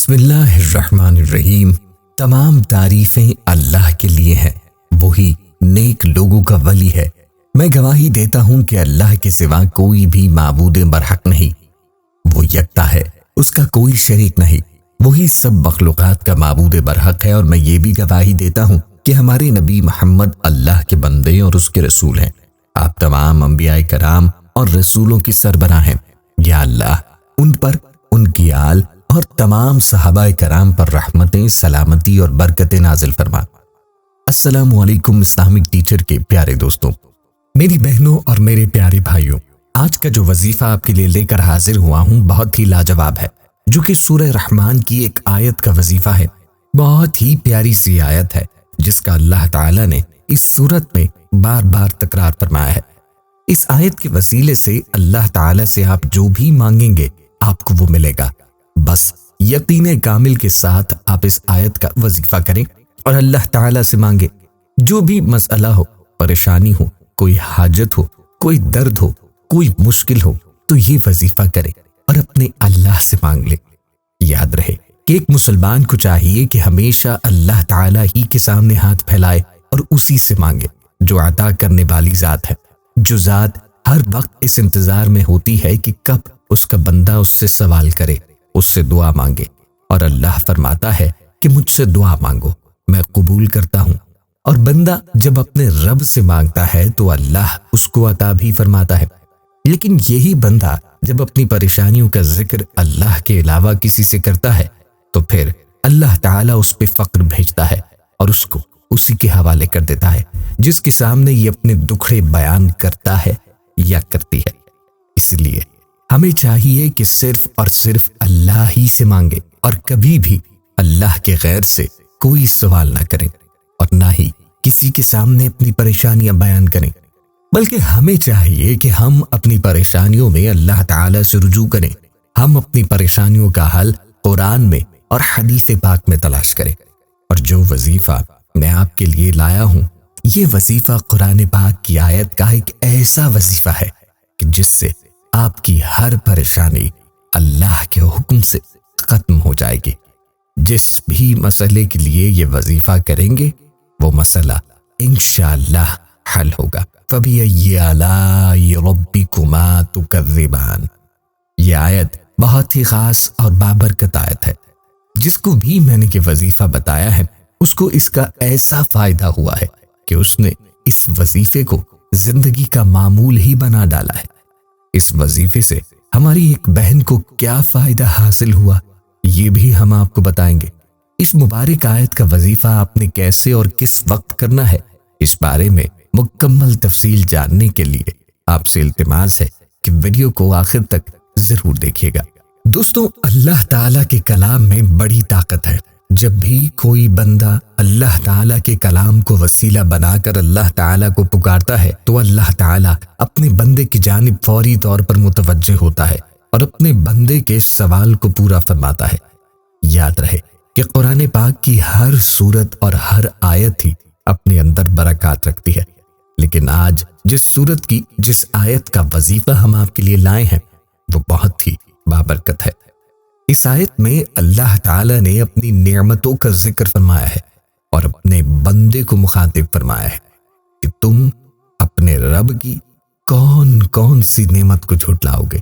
بسم اللہ الرحمن الرحیم۔ تمام تعریفیں اللہ کے لیے ہیں، وہی نیک لوگوں کا ولی ہے۔ میں گواہی دیتا ہوں کہ اللہ کے سوا کوئی بھی معبود برحق نہیں، وہ یکتا ہے، اس کا کوئی شریک نہیں، وہی سب مخلوقات کا معبود برحق ہے۔ اور میں یہ بھی گواہی دیتا ہوں کہ ہمارے نبی محمد اللہ کے بندے اور اس کے رسول ہیں۔ آپ تمام انبیاء کرام اور رسولوں کی سربراہ ہیں۔ یا اللہ ان پر، ان کی آل اور تمام صحابہ کرام پر رحمتیں، سلامتی اور برکتیں نازل فرما۔ السلام علیکم اسلامک ٹیچر کے پیارے دوستوں، میری بہنوں اور میرے پیارے بھائیوں، آج کا جو وظیفہ آپ کے لیے لے کر حاضر ہوا ہوں بہت ہی لاجواب ہے، جو کہ سورہ رحمان کی ایک آیت کا وظیفہ ہے۔ بہت ہی پیاری سی آیت ہے جس کا اللہ تعالیٰ نے اس سورت میں بار بار تکرار فرمایا ہے۔ اس آیت کے وسیلے سے اللہ تعالیٰ سے آپ جو بھی مانگیں گے آپ کو وہ ملے گا۔ بس یقین کامل کے ساتھ آپ اس آیت کا وظیفہ کریں اور اللہ تعالیٰ سے مانگیں۔ جو بھی مسئلہ ہو، پریشانی ہو، کوئی حاجت ہو، کوئی درد ہو، کوئی مشکل ہو، تو یہ وظیفہ کریں اور اپنے اللہ سے مانگ لیں۔ یاد رہے کہ ایک مسلمان کو چاہیے کہ ہمیشہ اللہ تعالیٰ ہی کے سامنے ہاتھ پھیلائے اور اسی سے مانگے، جو عطا کرنے والی ذات ہے، جو ذات ہر وقت اس انتظار میں ہوتی ہے کہ کب اس کا بندہ اس سے سوال کرے، اس سے دعا مانگے۔ اور اللہ فرماتا ہے کہ مجھ سے دعا مانگو، میں قبول کرتا ہوں۔ اور بندہ جب اپنے رب سے مانگتا ہے تو اللہ اس کو عطا بھی فرماتا ہے، لیکن یہی بندہ جب اپنی پریشانیوں کا ذکر اللہ کے علاوہ کسی سے کرتا ہے تو پھر اللہ تعالیٰ اس پہ فقر بھیجتا ہے اور اس کو اسی کے حوالے کر دیتا ہے جس کے سامنے یہ اپنے دکھڑے بیان کرتا ہے یا کرتی ہے۔ اس لیے ہمیں چاہیے کہ صرف اور صرف اللہ ہی سے مانگے اور کبھی بھی اللہ کے غیر سے کوئی سوال نہ کریں اور نہ ہی کسی کے سامنے اپنی پریشانیاں بیان کریں، بلکہ ہمیں چاہیے کہ ہم اپنی پریشانیوں میں اللہ تعالیٰ سے رجوع کریں۔ ہم اپنی پریشانیوں کا حل قرآن میں اور حدیث پاک میں تلاش کریں۔ اور جو وظیفہ میں آپ کے لیے لایا ہوں، یہ وظیفہ قرآن پاک کی آیت کا ایک ایسا وظیفہ ہے کہ جس سے آپ کی ہر پریشانی اللہ کے حکم سے ختم ہو جائے گی۔ جس بھی مسئلے کے لیے یہ وظیفہ کریں گے وہ مسئلہ انشاءاللہ حل ہوگا۔ فَبِأَيِّ آلَاءِ رَبِّكُمَا تُكَذِّبَانِ۔ یہ آیت بہت ہی خاص اور بابرکت آیت ہے۔ جس کو بھی میں نے یہ وظیفہ بتایا ہے اس کو اس کا ایسا فائدہ ہوا ہے کہ اس نے اس وظیفے کو زندگی کا معمول ہی بنا ڈالا ہے۔ اس وظیفے سے ہماری ایک بہن کو کیا فائدہ حاصل ہوا یہ بھی ہم آپ کو بتائیں گے۔ اس مبارک آیت کا وظیفہ آپ نے کیسے اور کس وقت کرنا ہے، اس بارے میں مکمل تفصیل جاننے کے لیے آپ سے التماس ہے کہ ویڈیو کو آخر تک ضرور دیکھیے گا۔ دوستوں، اللہ تعالیٰ کے کلام میں بڑی طاقت ہے۔ جب بھی کوئی بندہ اللہ تعالیٰ کے کلام کو وسیلہ بنا کر اللہ تعالیٰ کو پکارتا ہے تو اللہ تعالیٰ اپنے بندے کی جانب فوری طور پر متوجہ ہوتا ہے اور اپنے بندے کے سوال کو پورا فرماتا ہے۔ یاد رہے کہ قرآن پاک کی ہر سورت اور ہر آیت ہی اپنے اندر برکات رکھتی ہے، لیکن آج جس سورت کی جس آیت کا وظیفہ ہم آپ کے لیے لائے ہیں وہ بہت ہی بابرکت ہے۔ اس آیت میں اللہ تعالیٰ نے اپنی نعمتوں کا ذکر فرمایا ہے اور اپنے بندے کو مخاطب فرمایا ہے کہ تم اپنے رب کی کون کون سی نعمت کو جھٹلاؤ گے۔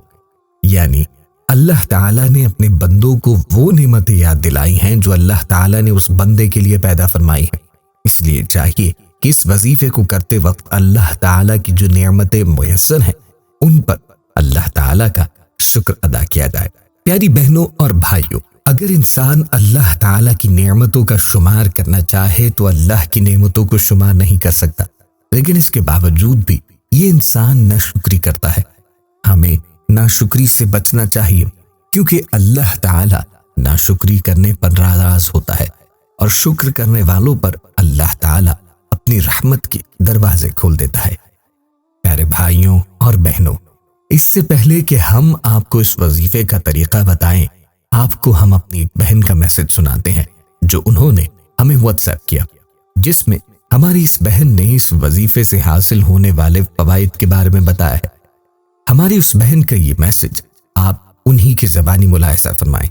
یعنی اللہ تعالیٰ نے اپنے بندوں کو وہ نعمتیں یاد دلائی ہیں جو اللہ تعالیٰ نے اس بندے کے لیے پیدا فرمائی ہیں۔ اس لیے چاہیے کہ اس وظیفے کو کرتے وقت اللہ تعالیٰ کی جو نعمتیں میسر ہیں ان پر اللہ تعالیٰ کا شکر ادا کیا جائے۔ پیاری بہنوں اور بھائیوں، اگر انسان اللہ تعالیٰ کی نعمتوں کا شمار کرنا چاہے تو اللہ کی نعمتوں کو شمار نہیں کر سکتا، لیکن اس کے باوجود بھی یہ انسان ناشکری کرتا ہے۔ ہمیں ناشکری سے بچنا چاہیے کیونکہ اللہ تعالیٰ ناشکری کرنے پر ناراض ہوتا ہے اور شکر کرنے والوں پر اللہ تعالیٰ اپنی رحمت کے دروازے کھول دیتا ہے۔ پیارے بھائیوں اور بہنوں، اس سے پہلے کہ ہم آپ کو اس وظیفے کا طریقہ بتائیں، آپ کو ہم اپنی ایک بہن کا میسج سناتے ہیں جو انہوں نے ہمیں واٹس ایپ کیا، جس میں ہماری اس بہن نے اس وظیفے سے حاصل ہونے والے فوائد کے بارے میں بتایا ہے۔ ہماری اس بہن کا یہ میسج آپ انہی کی زبانی ملاحظہ فرمائیں